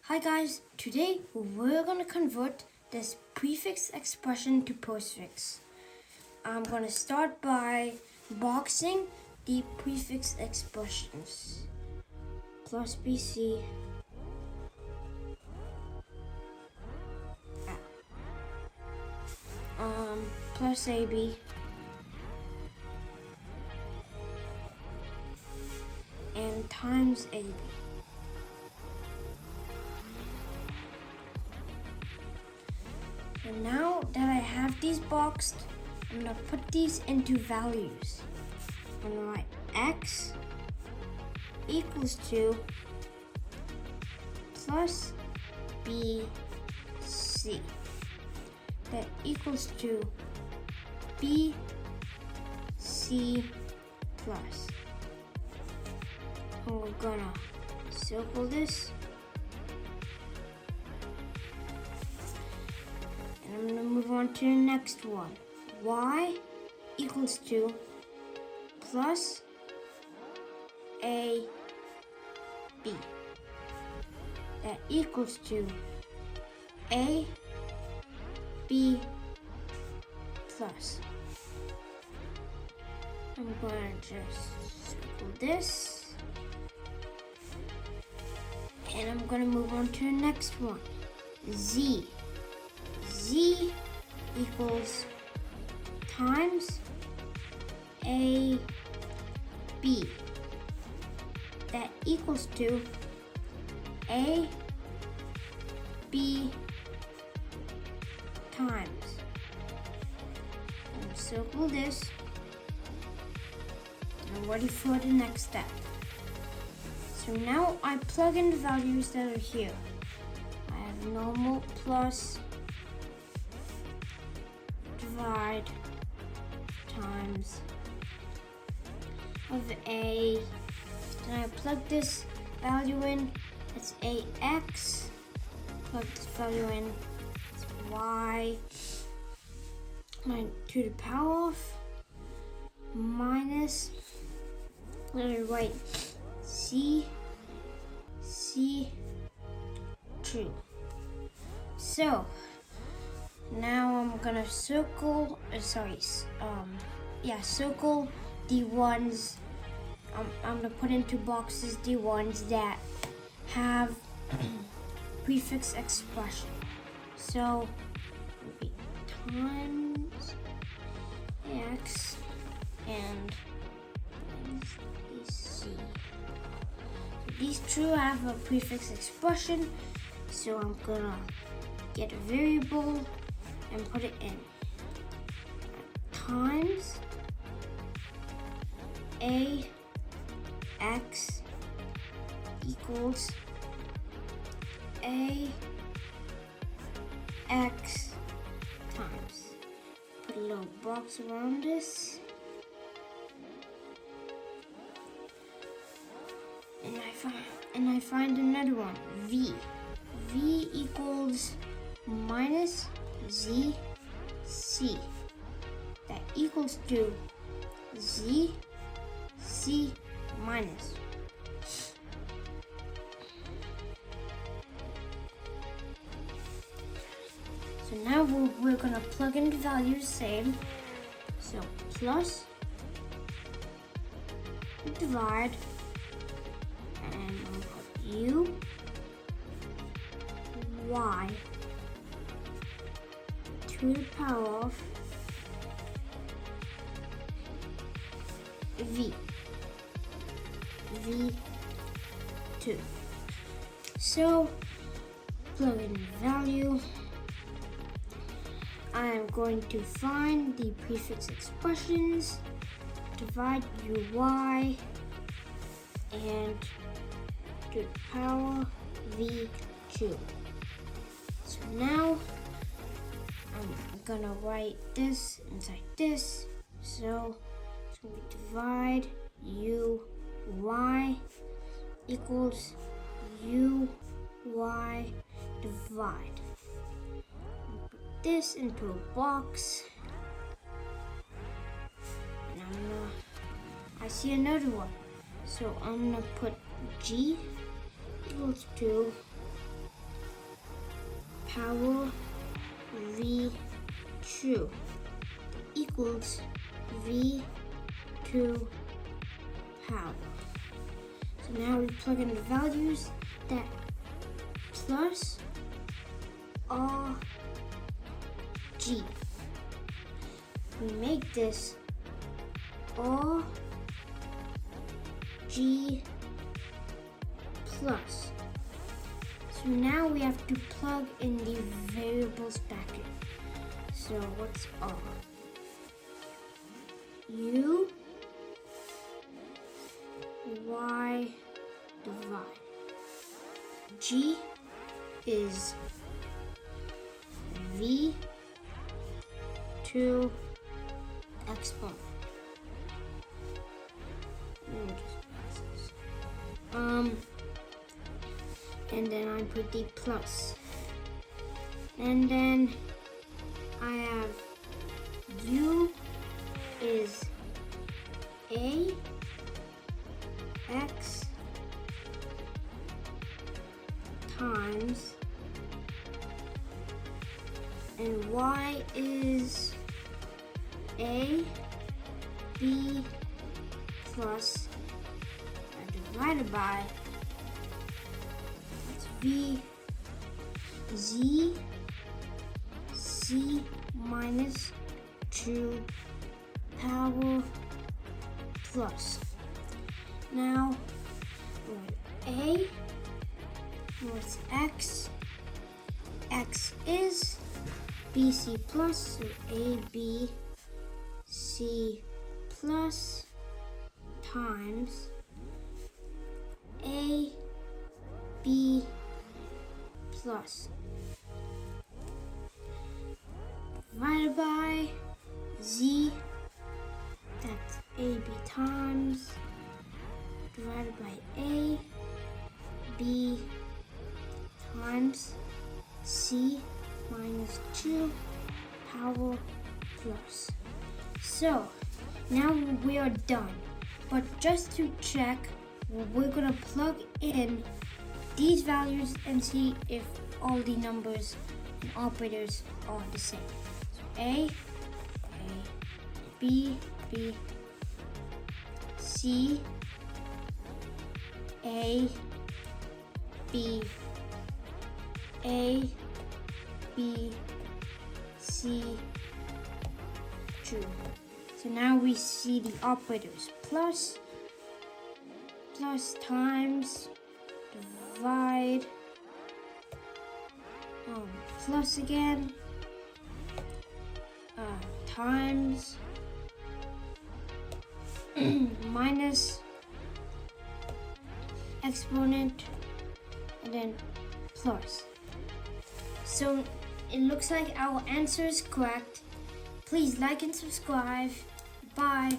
Hi guys, today we're going to convert this prefix expression to postfix. I'm going to start by boxing the prefix expressions. Plus BC plus AB and times AB. And now that I have these boxed, I'm going to put these into values. I'm going to write x equals to plus bc. That equals to bc plus. And we're going to circle this. And I'm going to move on to the next one. Y equals to plus AB. That equals to AB plus. I'm going to just circle this. And I'm going to move on to the next one. Z equals times AB. That equals to AB times. And circle this. I'm ready for the next step. So now I plug in the values that are here. I have normal plus divide times of A. Then I plug this value in, it's AX. Plug this value in, it's Y. 9 to the power of minus, let me write C2. So now I'm gonna circle, circle the ones, I'm gonna put into boxes the ones that have prefix expression. So it would be times x and C. So these two have a prefix expression, so I'm gonna get a variable and put it in. Times AX equals AX times. Put a little box around this. And I find another one, V. V equals minus ZC. That equals to ZC minus. So now we're gonna plug in the values same. So plus, divide, and we'll put U, Y to the power of V2. So plug in the value. I am going to find the prefix expressions, divide UY, and to the power V2. So now I'm gonna write this inside this. So it's going to be divide UY equals UY divide. Put this into a box. And I see another one. So I'm gonna put G equals to power v true equals v2 power. So now we plug in the values that plus rg. We make this rg plus. So now we have to plug in the variables back in. So what's r? U y divide. G is v2 exponent. Let me just pass this. And then I put the plus. And then I have u is a x times, and y is a b plus divided by v z c minus 2 power plus. Now a what's x? X is bc plus, so abc plus times ab plus divided by z, that's ab times, divided by a b times c minus 2 power plus. So now we are done, but just to check, we're gonna plug in these values and see if all the numbers and operators are the same. So a b c a b c true. So now we see the operators plus times divide plus again times minus exponent and then plus. So it looks like our answer is correct. Please like and subscribe. Bye.